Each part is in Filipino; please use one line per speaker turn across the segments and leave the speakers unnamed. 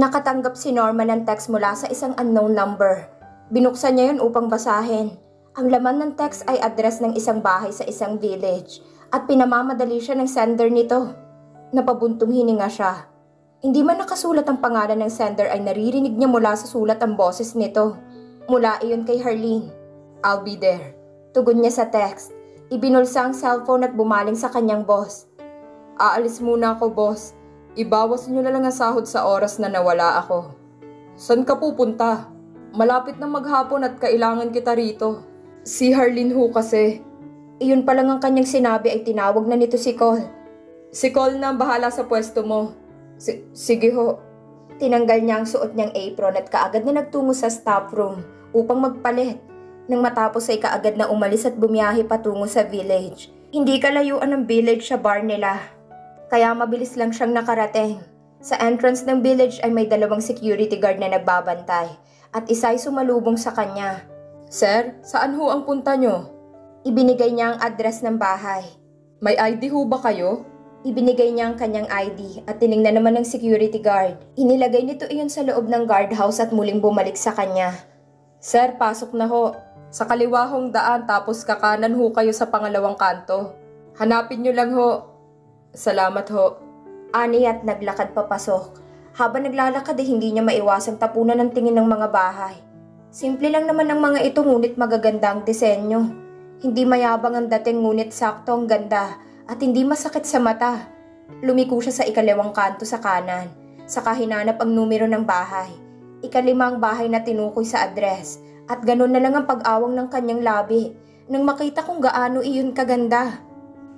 Nakatanggap si Norma ng text mula sa isang unknown number. Binuksan niya yun upang basahin. Ang laman ng text ay address ng isang bahay sa isang village at pinamamadali siya ng sender nito. Napabuntong hininga siya. Hindi man nakasulat ang pangalan ng sender ay naririnig niya mula sa sulat ang boses nito. Mula iyon kay Harleen. "I'll be there." Tugon niya sa text. Ibinulsa ang cellphone at bumaling sa kanyang boss. "Aalis muna ako, boss. Ibawas niyo na lang ang sahod sa oras na nawala ako." "San ka pupunta?" "Malapit na maghapon at kailangan kita rito." "Si Harleen ho kasi." Iyon pa lang ang kanyang sinabi ay tinawag na nito si Cole. "Si Cole na ang bahala sa pwesto mo." Sige ho." Tinanggal niya ang suot niyang apron at kaagad na nagtungo sa staff room upang magpalit. Nang matapos ay kaagad na umalis at bumiyahe patungo sa village. Hindi kalayuan ng village sa bar nila, kaya mabilis lang siyang nakarating. Sa entrance ng village ay may 2 security guard na nagbabantay at isa ay sumalubong sa kanya. "Sir, saan ho ang punta nyo?" Ibinigay niya ang address ng bahay. "May ID ho ba kayo?" Ibinigay niya ang kanyang ID at tiningnan naman ng security guard. Inilagay nito iyon sa loob ng guardhouse at muling bumalik sa kanya. "Sir, pasok na ho. Sa kaliwa hong daan tapos kakanan ho kayo sa pangalawang kanto. Hanapin nyo lang ho." "Salamat ho." Ani at naglakad papasok. Habang naglalakad ay hindi niya maiwasang tapunan ng tingin ng mga bahay. Simple lang naman ang mga ito ngunit magaganda ang disenyo. Hindi mayabang ang dating ngunit sakto ang ganda at hindi masakit sa mata. Lumiko siya sa ikalawang kanto sa kanan. Saka hinanap ang numero ng bahay. 5 ang bahay na tinukoy sa address. At ganun na lang ang pag-awang ng kanyang labi nang makita kung gaano iyon kaganda.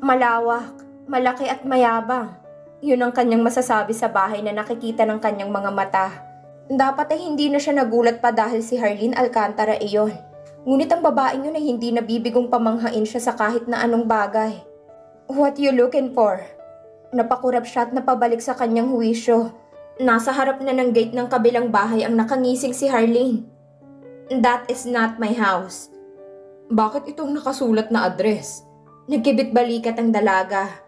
Malawak, malaki at mayabang. Yun ang kanyang masasabi sa bahay na nakikita ng kanyang mga mata. Dapat ay hindi na siya nagulat pa dahil si Harleen Alcantara iyon. Ngunit ang babaeng yun ay hindi nabibigong pamanghain siya sa kahit na anong bagay. "What you looking for?" Napakurap siya at napabalik sa kanyang huwisyo. Nasa harap na ng gate ng kabilang bahay ang nakangising si Harleen. "That is not my house." "Bakit itong nakasulat na address?" Nagkibit-balikat ang dalaga.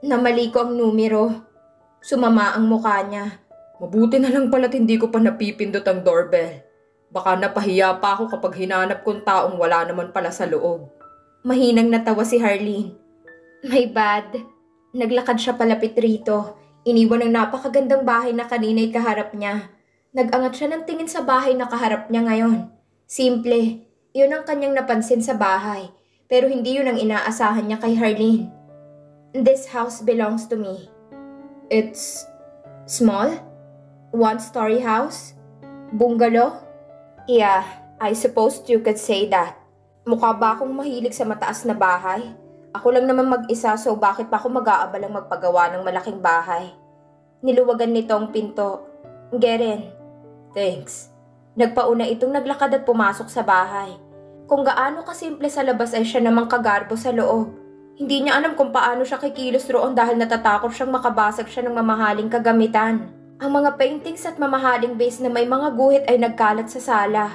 Namali ko ang numero. Sumama ang mukha niya. "Mabuti na lang pala't hindi ko pa napipindot ang doorbell. Baka napahiya pa ako kapag hinanap kong taong wala naman pala sa loob." Mahinang natawa si Harleen. "My bad." Naglakad siya palapit rito. Iniwan ang napakagandang bahay na kanina'y kaharap niya. Nag-angat siya ng tingin sa bahay na kaharap niya ngayon. Simple, iyon ang kanyang napansin sa bahay. Pero hindi yun ang inaasahan niya kay Harleen. "This house belongs to me." "It's small? One-story house? Bungalow?" "Yeah, I suppose you could say that." "Mukha ba akong mahilig sa mataas na bahay? Ako lang naman mag-isa so bakit pa ako mag-aabalang magpagawa ng malaking bahay?" Niluwagan nito ang pinto. "Get in." "Thanks." Nagpauna itong naglakad at pumasok sa bahay. Kung gaano kasimple sa labas ay siya namang kagarbo sa loob. Hindi niya alam kung paano siya kikilos roon dahil natatakot siyang makabasag siya ng mamahaling kagamitan. Ang mga paintings at mamahaling vase na may mga guhit ay nagkalat sa sala.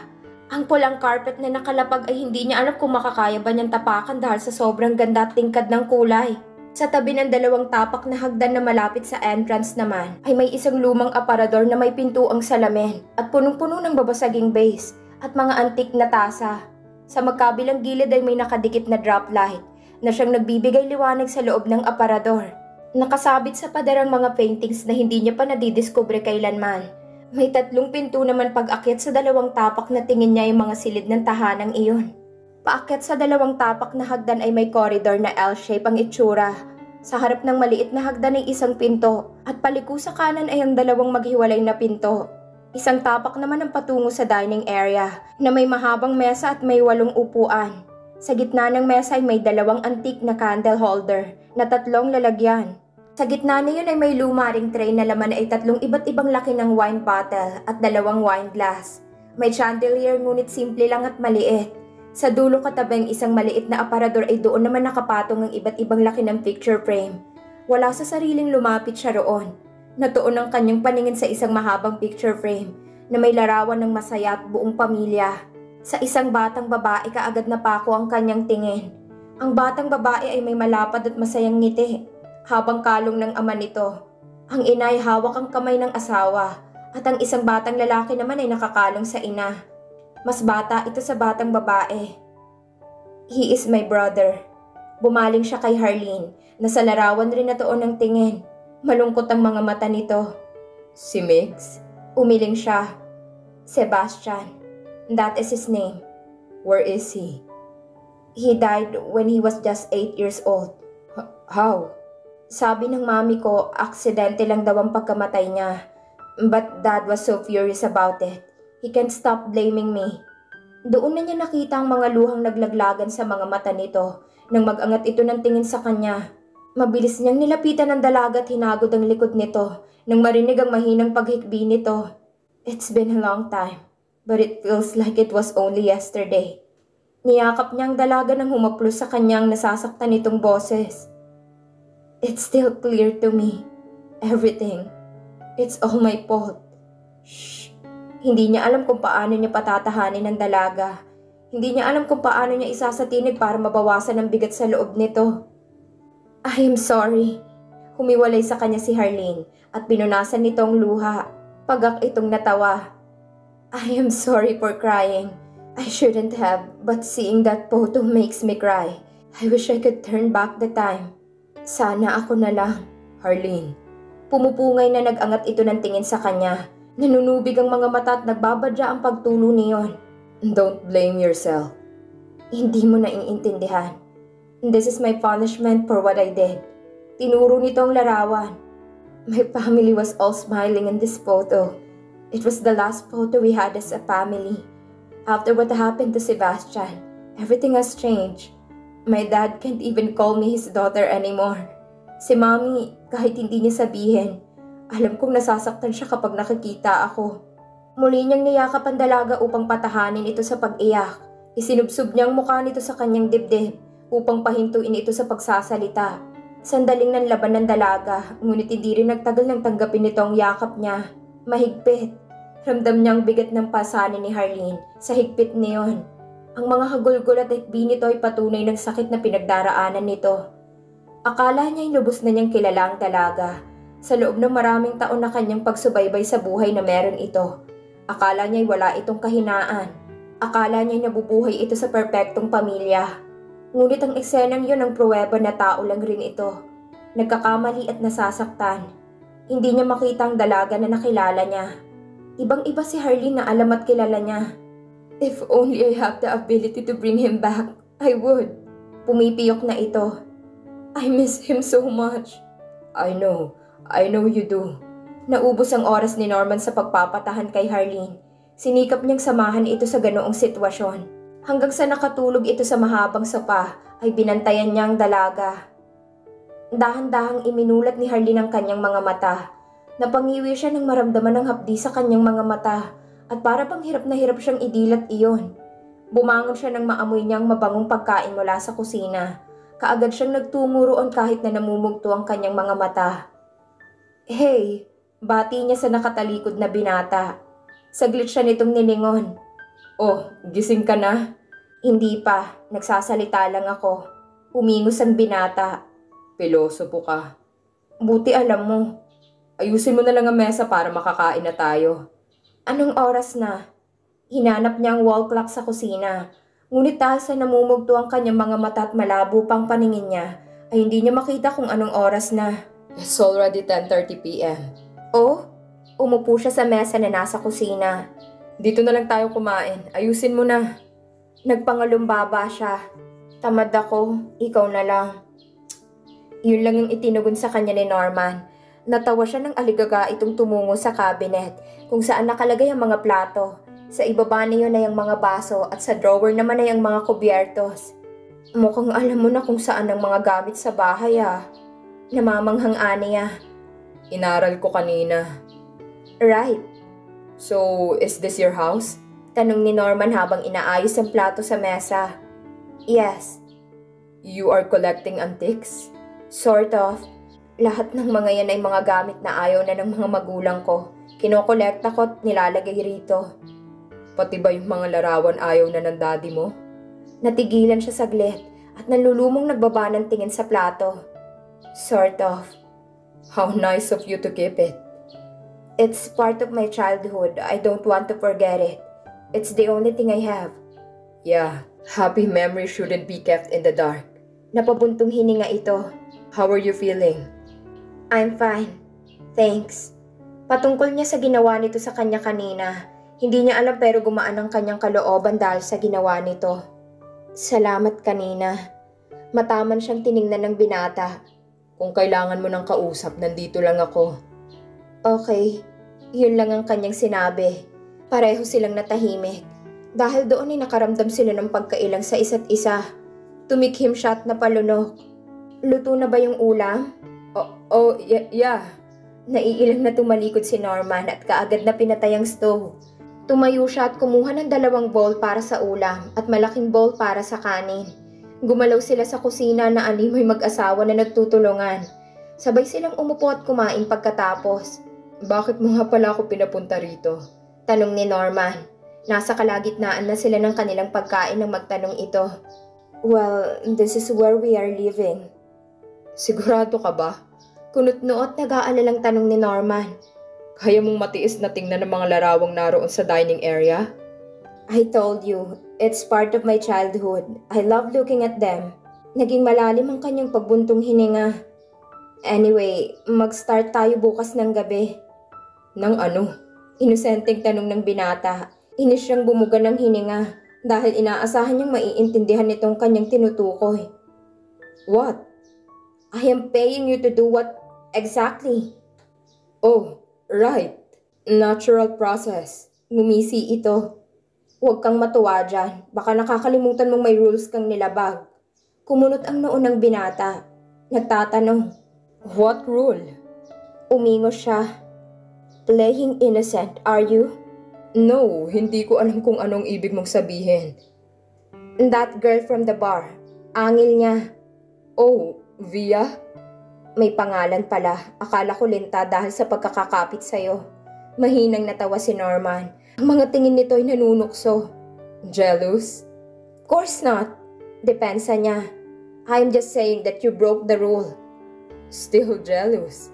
Ang pulang carpet na nakalapag ay hindi niya alam kung makakaya ba niyang tapakan dahil sa sobrang ganda at tingkad ng kulay. Sa tabi ng 2 tapak na hagdan na malapit sa entrance naman ay may isang lumang aparador na may pintuang salamin at punong-puno ng babasaging vase at mga antik na tasa. Sa magkabilang gilid ay may nakadikit na drop light na siyang nagbibigay liwanag sa loob ng aparador. Nakasabit sa paderang mga paintings na hindi niya pa nadidiskubre kailanman. May 3 pinto naman pag-akyat sa 2 tapak na tingin niya yung mga silid ng tahanang iyon. Paakyat sa 2 tapak na hagdan ay may corridor na L-shape ang itsura. Sa harap ng maliit na hagdan ay isang pinto at paliko sa kanan ay ang 2 maghiwalay na pinto. Isang tapak naman ang patungo sa dining area na may mahabang mesa at may 8 upuan. Sa gitna ng mesa ay may 2 antique na candle holder na 3 lalagyan. Sa gitna niyon ay may luma ring tray na laman ay 3 iba't ibang laki ng wine bottle at 2 wine glass. May chandelier ngunit simple lang at maliit. Sa dulo katabing isang maliit na aparador ay doon naman nakapatong ang iba't ibang laki ng picture frame. Wala sa sariling lumapit siya roon. Natuon ang kanyang paningin sa isang mahabang picture frame na may larawan ng masaya at buong pamilya. Sa isang batang babae kaagad napako ang kanyang tingin. Ang batang babae ay may malapad at masayang ngiti, habang kalong ng ama nito. Ang ina ay hawak ang kamay ng asawa at ang isang batang lalaki naman ay nakakalong sa ina. Mas bata ito sa batang babae. He is my brother. Bumaling siya kay Harleen na sa larawan rin na tuon ng tingin. Malungkot ang mga mata nito. Si Migs? Umiling siya. Sebastian. That is his name. Where is he? He died when he was just 8 years old. How? Sabi ng mami ko, aksidente lang daw ang pagkamatay niya. But Dad was so furious about it. He can't stop blaming me. Doon na niya nakita ang mga luhang naglaglagan sa mga mata nito nang mag-angat ito ng tingin sa kanya. Mabilis niyang nilapitan ang dalaga at hinagod ang likod nito nang marinig ang mahinang paghikbi nito. It's been a long time, but it feels like it was only yesterday. Niyakap niya ang dalaga nang humaplos sa kanyang nasasaktan nitong boses. It's still clear to me. Everything. It's all my fault. Shh. Hindi niya alam kung paano niya patatahanin ang dalaga. Hindi niya alam kung paano niya isasatinig para mabawasan ang bigat sa loob nito. I am sorry. Humiwalay sa kanya si Harleen at pinunasan nito ang luha. Pagak itong natawa. I am sorry for crying. I shouldn't have, but seeing that photo makes me cry. I wish I could turn back the time. Sana ako na lang. Harleen. Pumupungay na nag-angat ito ng tingin sa kanya. Nanunubig ang mga mata at nagbabadya ang pagtulo niyon. Don't blame yourself. Hindi mo na iintindihan. This is my punishment for what I did. Tinuro nito ang larawan. My family was all smiling in this photo. It was the last photo we had as a family. After what happened to Sebastian, everything has changed. My dad can't even call me his daughter anymore. Si Mommy, kahit hindi niya sabihin, alam kong nasasaktan siya kapag nakikita ako. Muli niyang niyakap ang dalaga upang patahanin ito sa pag-iyak. Isinubsob niya ang mukha nito sa kanyang dibdib upang pahintuin ito sa pagsasalita. Sandaling nanlaban ng dalaga, ngunit hindi rin nagtagal nang tanggapin nito ang yakap niya. Mahigpit. Ramdam niya ang bigat ng pasanin ni Harleen sa higpit niyon. Ang mga hagulgol at hikbi nito ay patunay ng sakit na pinagdaraanan nito. Akala niya ay lubos na niyang kilala ang dalaga. Sa loob ng maraming taon na kanyang pagsubaybay sa buhay na meron ito. Akala niya ay wala itong kahinaan. Akala niya ay nabubuhay ito sa perpektong pamilya. Ngunit ang eksenang yun ang pruweba na tao lang rin ito. Nagkakamali at nasasaktan. Hindi niya makita ang dalaga na nakilala niya. Ibang-iba si Harleen na alam at kilala niya. If only I have the ability to bring him back, I would. Pumipiyok na ito. I miss him so much. I know you do. Naubos ang oras ni Norman sa pagpapatahan kay Harleen. Sinikap niyang samahan ito sa ganoong sitwasyon. Hanggang sa nakatulog ito sa mahabang sopa, ay binantayan niya ang dalaga. Dahan-dahang iminulat ni Harleen ang kanyang mga mata. Napangiwi siya nang maramdaman ng hapdi sa kanyang mga mata at para pang hirap na hirap siyang idilat iyon. Bumangon siya nang maamoy niyang mabangong pagkain mula sa kusina. Kaagad siyang nagtungo roon kahit na namumugto ang kanyang mga mata. Hey, bati niya sa nakatalikod na binata. Saglit siya nitong nilingon. Oh, gising ka na? Hindi pa, nagsasalita lang ako. Umingos ang binata. Pilosopo ka. Buti alam mo. Ayusin mo na lang ang mesa para makakain na tayo. Anong oras na? Hinanap niya ang wall clock sa kusina. Ngunit dahil sa namumugto ang kanyang mga mata at malabo pang paningin niya, ay hindi niya makita kung anong oras na. It's already 10:30 p.m. Oh? Umupo siya sa mesa na nasa kusina. Dito na lang tayo kumain. Ayusin mo na. Nagpangalumbaba siya. Tamad ako. Ikaw na lang. Yun lang yung itinugon sa kanya ni Norman. Natawa siya ng aligaga itong tumungo sa cabinet kung saan nakalagay ang mga plato. Sa ibaba niyo na yung mga baso at sa drawer naman na yung mga kubyertos. Mukhang alam mo na kung saan ang mga gamit sa bahay Namamanghang aniya. Inaral ko kanina. Right. So, is this your house? Tanong ni Norman habang inaayos ang plato sa mesa. Yes. You are collecting antiques? Sort of. Lahat ng mga yan ay mga gamit na ayaw na ng mga magulang ko. Kinokolekta ko at nilalagay rito. Pati ba yung mga larawan ayaw na ng daddy mo? Natigilan siya saglit at nalulumong nagbaba ng tingin sa plato. Sort of. How nice of you to keep it. It's part of my childhood. I don't want to forget it. It's the only thing I have.
Yeah, happy memories shouldn't be kept in the dark.
Napabuntong hininga ito.
How are you feeling?
I'm fine. Thanks. Patungkol niya sa ginawa nito sa kanya kanina. Hindi niya alam pero gumaan ang kanyang kalooban dahil sa ginawa nito. Salamat kanina. Mataman siyang tiningnan ng binata.
Kung kailangan mo ng kausap, nandito lang ako.
Okay, yun lang ang kanyang sinabi. Pareho silang natahimik. Dahil doon ay nakaramdam sila ng pagkailang sa isa't isa. Tumikhim siya at napalunok. Luto na ba yung ulam?
Yeah.
Naiilang na tumalikod si Norman at kaagad na pinatay ang stove. Tumayo siya at kumuha ng 2 bowl para sa ulam at malaking bowl para sa kanin. Gumalaw sila sa kusina na animoy mag-asawa na nagtutulungan. Sabay silang umupo at kumain pagkatapos.
Bakit mo nga pala ako pinapunta rito?
Tanong ni Norman. Nasa kalagitnaan na sila ng kanilang pagkain nang magtanong ito. Well, this is where we are living.
Sigurado ka ba?
Kunot-nuot nag-aalalang tanong ni Norman.
Kaya mong matiis na tingnan ng mga larawang naroon sa dining area?
I told you, it's part of my childhood. I love looking at them. Naging malalim ang kanyang pagbuntong hininga. Anyway, mag-start tayo bukas ng gabi.
Nang ano?
Inosenteng tanong ng binata. Inis siyang bumuga ng hininga dahil inaasahan niyang maiintindihan nitong kanyang tinutukoy.
What?
I am paying you to do what exactly?
Oh, right. Natural process.
Ngumisi ito. Huwag kang matuwa dyan. Baka nakakalimutan mong may rules kang nilabag. Kumunot ang noo ng binata. Nagtatanong.
What rule?
Umingos siya. Playing innocent, are you?
No, hindi ko alam kung anong ibig mong sabihin.
That girl from the bar. Angil niya.
Oh, Via?
May pangalan pala. Akala ko Linta dahil sa pagkakakapit sa'yo. Mahinang natawa si Norman. Ang mga tingin nito ay nanunukso.
Jealous?
Of course not. Depensa niya. I'm just saying that you broke the rule.
Still jealous?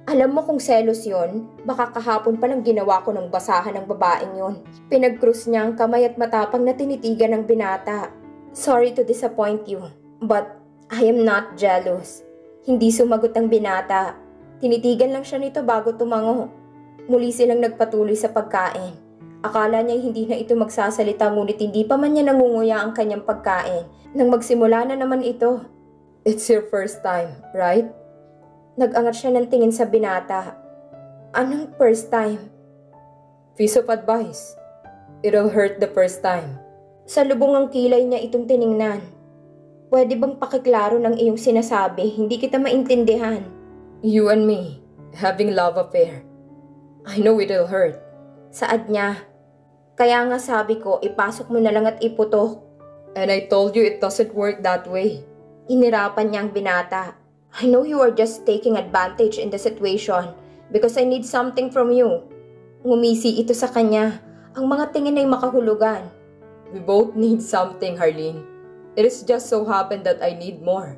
Alam mo kung selos yon, baka kahapon palang ginawa ko ng basahan ng babaeng yon. Pinag-cross niya ang kamay at matapang na tinitigan ng binata. Sorry to disappoint you, but I am not jealous. Hindi sumagot ang binata. Tinitigan lang siya nito bago tumango. Muli silang nagpatuloy sa pagkain. Akala niya hindi na ito magsasalita ngunit hindi pa man niya nangunguya ang kanyang pagkain. Nang magsimula na naman ito.
It's your first time, right?
Nag-angat siya ng tingin sa binata. Anong first time?
Piece of advice. It'll hurt the first time.
Sa lubong ang kilay niya itong tiningnan. Pwede bang pakiklaro ng iyong sinasabi? Hindi kita maintindihan.
You and me, having love affair. I know it'll hurt.
Saad niya. Kaya nga sabi ko, ipasok mo na lang at iputok.
And I told you it doesn't work that way.
Inirapan niya ang binata. I know you are just taking advantage in the situation because I need something from you. Ngumisi ito sa kanya. Ang mga tingin ay makahulugan.
We both need something, Harleen. It is just so happened that I need more.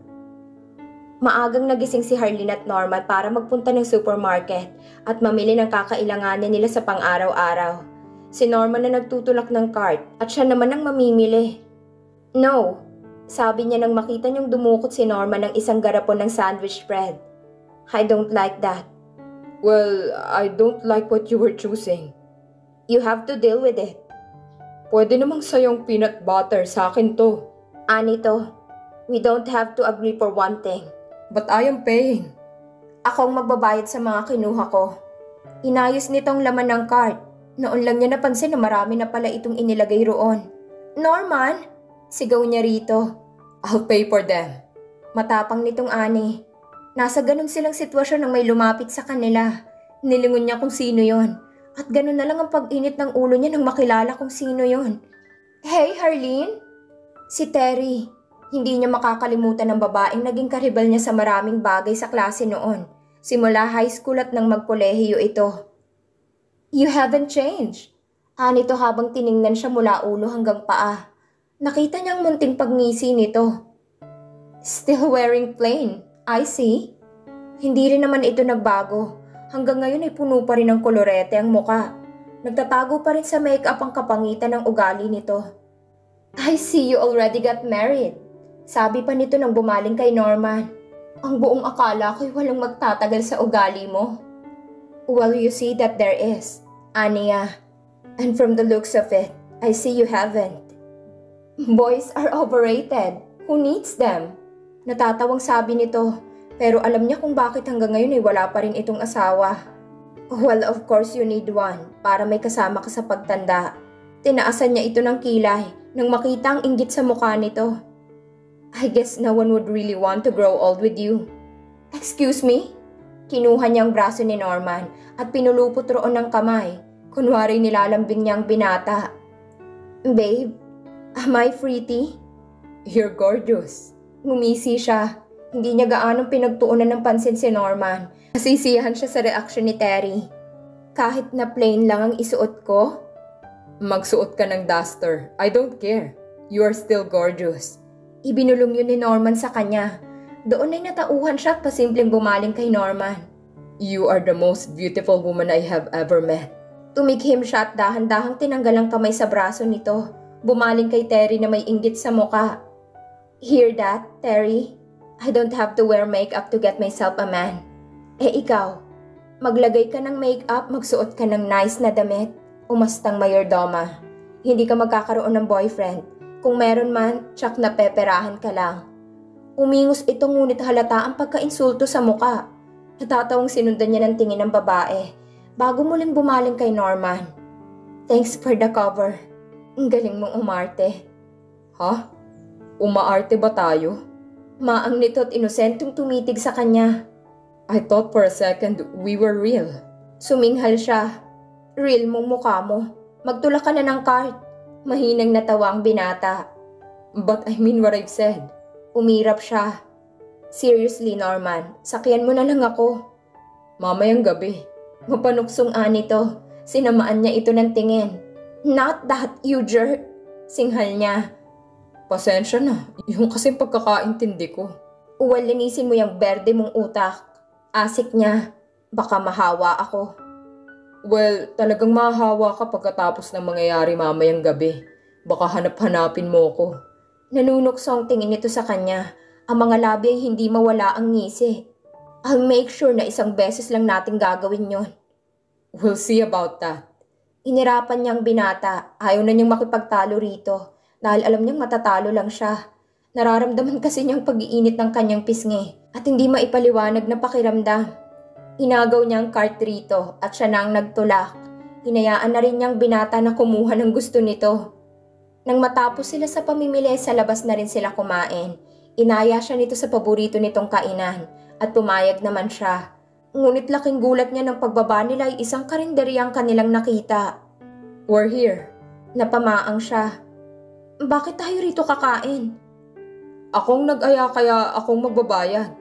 Maagang nagising si Harleen at Norman para magpunta ng supermarket at mamili ng kakailanganin nila sa pang-araw-araw. Si Norman na nagtutulak ng cart at siya naman ang mamimili. No, sabi niya nang makita niyang dumukot si Norman ng isang garapon ng sandwich bread. I don't like that.
Well, I don't like what you were choosing.
You have to deal with it.
Pwede namang sayong peanut butter, sa akin to.
Anito, we don't have to agree for one thing.
But I am paying.
Ako ang magbabayad sa mga kinuha ko. Inayos nitong laman ng cart. Noon lang niya napansin na marami na pala itong inilagay roon. Norman! Sigaw niya rito.
I'll pay for them.
Matapang nitong ani. Nasa ganun silang sitwasyon nang may lumapit sa kanila. Nilingon niya kung sino yon. At ganun na lang ang pag-init ng ulo niya nang makilala kung sino yon. Hey, Harleen! Si Terry. Hindi niya makakalimutan ng babaeng naging karibal niya sa maraming bagay sa klase noon. Simula high school at nang magkolehiyo ito. You haven't changed. Anito habang tiningnan siya mula ulo hanggang paa. Nakita niyang munting pagngisi nito. Still wearing plain. I see. Hindi rin naman ito nagbago. Hanggang ngayon ay puno pa rin ng kolorete ang muka. Nagtatago pa rin sa make-up ang kapangitan ng ugali nito. I see you already got married. Sabi pa nito nang bumaling kay Norman. Ang buong akala ko'y walang magtatagal sa ugali mo. Well, you see that there is, Anya. And from the looks of it, I see you haven't. Boys are overrated. Who needs them? Natatawang sabi nito, pero alam niya kung bakit hanggang ngayon ay wala pa rin itong asawa. Well, of course you need one para may kasama ka sa pagtanda. Tinaasan niya ito ng kilay nang makita ang inggit sa mukha nito. I guess no one would really want to grow old with you. Excuse me? Kinuha niyang braso ni Norman at pinulupot roon ng kamay. Kunwari nilalambing niyang binata. Babe, am I pretty?
You're gorgeous.
Ngumisi siya. Hindi niya gaanong pinagtuunan ng pansin si Norman. Nasisiyahan siya sa reaksyon ni Terry. Kahit na plain lang ang isuot ko?
Magsuot ka ng duster. I don't care. You are still gorgeous.
Ibinulong yun ni Norman sa kanya. Doon ay natauhan siya at pasimpleng bumaling kay Norman.
You are the most beautiful woman I have ever met.
Tumikhim siya at dahan-dahang tinanggal ang kamay sa braso nito. Bumaling kay Terry na may inggit sa muka. Hear that, Terry? I don't have to wear makeup to get myself a man. Eh ikaw, maglagay ka ng makeup, magsuot ka ng nice na damit, umastang mayordoma. Hindi ka magkakaroon ng boyfriend. Kung meron man, tsak na peperahan ka lang. Umingos ito ngunit halata ang pagka-insulto sa muka. Natatawang sinundan niya ng tingin ng babae bago muling bumaling kay Norman. Thanks for the cover. Ang galing mong umarte.
Ha? Umaarte ba tayo?
Maang nito at inosentong tumitig sa kanya.
I thought for a second we were real.
Suminghal siya. Real mong mukha mo. Magtulak ka na ng card. Mahinang natawa ang binata.
But I mean what I've said.
Umirap siya. Seriously, Norman, sakyan mo na lang ako.
Mamayang gabi.
Mapanuksong nito. Sinamaan niya ito ng tingin. Not that, you jerk. Singhal niya.
Pasensya na, yung kasing pagkakaintindi ko.
Uwalinisin mo yung berde mong utak. Asik niya. Baka mahawa ako.
Well, talagang mahahawa ka pagkatapos ng mangyayari mamayang gabi. Baka hanap-hanapin mo ko.
Nanunuksong tingin nito sa kanya. Ang mga labi ay hindi mawala ang ngisi. I'll make sure na isang beses lang natin gagawin yon.
We'll see about that.
Inirapan niyang binata. Ayaw na niyang makipagtalo rito. Dahil alam niyang matatalo lang siya. Nararamdaman kasi niyang pag-iinit ng kanyang pisngi at hindi maipaliwanag na pakiramdam. Inagaw niya ang cart rito at siya na ang nagtulak. Hinayaan na rin niyang binata na kumuha ng gusto nito. Nang matapos sila sa pamimili, sa labas na rin sila kumain. Inaya siya nito sa paborito nitong kainan at pumayag naman siya. Ngunit laking gulat niya nang pagbaba nila ay isang karinderya ang kanilang nakita.
We're here.
Napamaang siya. Bakit tayo rito kakain?
Akong nag-aya kaya akong magbabayad.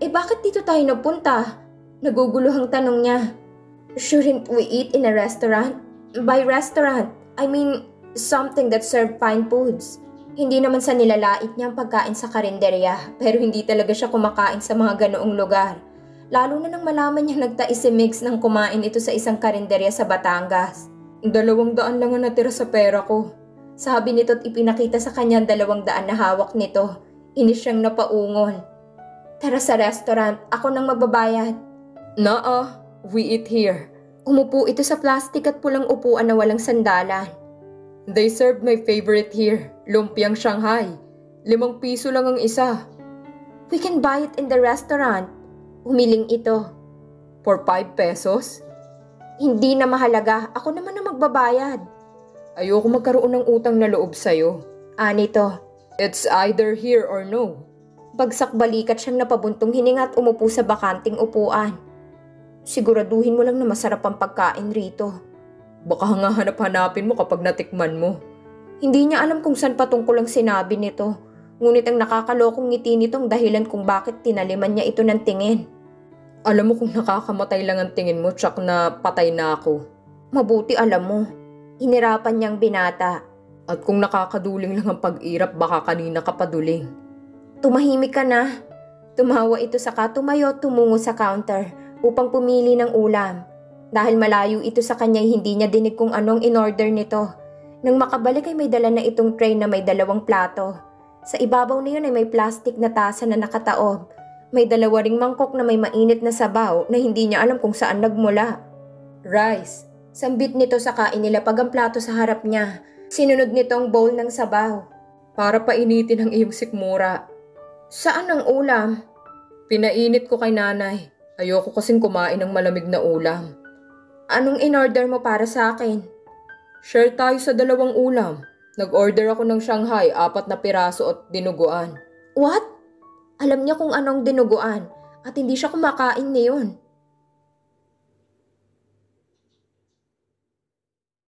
Eh bakit dito tayo napunta? Naguguluhang tanong niya. Shouldn't we eat in a restaurant? By restaurant, I mean something that serve fine foods. Hindi naman sa nilalait niya ang pagkain sa karinderya, pero hindi talaga siya kumakain sa mga ganoong lugar. Lalo na nang malaman niya nagtais si Mix nang kumain ito sa isang karinderya sa Batangas.
200 lang ang natira sa pera ko.
Sabi nito at ipinakita sa kanya ang 200 na hawak nito. Inis siyang napaungol. Tara sa restaurant, ako nang magbabayad.
Naa, we eat here.
Umupo ito sa plastic at pulang upuan na walang sandalan.
They serve my favorite here, lumpiang Shanghai. 5 piso lang ang isa.
We can buy it in the restaurant. Humiling ito.
For 5 pesos?
Hindi na mahalaga, ako naman na magbabayad.
Ayoko magkaroon ng utang na loob sa'yo.
Nito.
It's either here or no.
Bagsak balikat siyang napabuntong hininga at umupo sa bakanting upuan. Siguraduhin mo lang na masarap ang pagkain rito.
Baka nga hanap-hanapin mo kapag natikman mo.
Hindi niya alam kung saan patungkol ang sinabi nito. Ngunit ang nakakalokong ngiti nitong dahilan kung bakit tinaliman niya ito ng tingin.
Alam mo kung nakakamatay lang ang tingin mo, tsak na patay na ako.
Mabuti alam mo. Hinirapan niyang binata.
At kung nakakaduling lang ang pag-irap, baka kanina ka paduling.
Tumahimik ka na. Tumawa ito saka tumayo tumungo sa counter. upang pumili ng ulam. Dahil malayo ito sa kanya, hindi niya dinig kung anong in-order nito. Nang makabalik ay may dala na itong tray na may 2 plato. Sa ibabaw na yun ay may plastic na tasa na nakataob. May 2 ring mangkok na may mainit na sabaw na hindi niya alam kung saan nagmula. Rice. Sambit nito sa kain nila pag ang plato sa harap niya. Sinunod nito ang bowl ng sabaw.
Para painitin ang iyong sikmura.
Saan ang ulam?
Pinainit ko kay nanay. Ayoko kasing kumain ng malamig na ulam.
Anong in-order mo para sa akin?
Share tayo sa 2 ulam. Nag-order ako ng Shanghai, 4 na piraso at dinuguan.
What? Alam niya kung anong dinuguan at hindi siya kumakain niyon.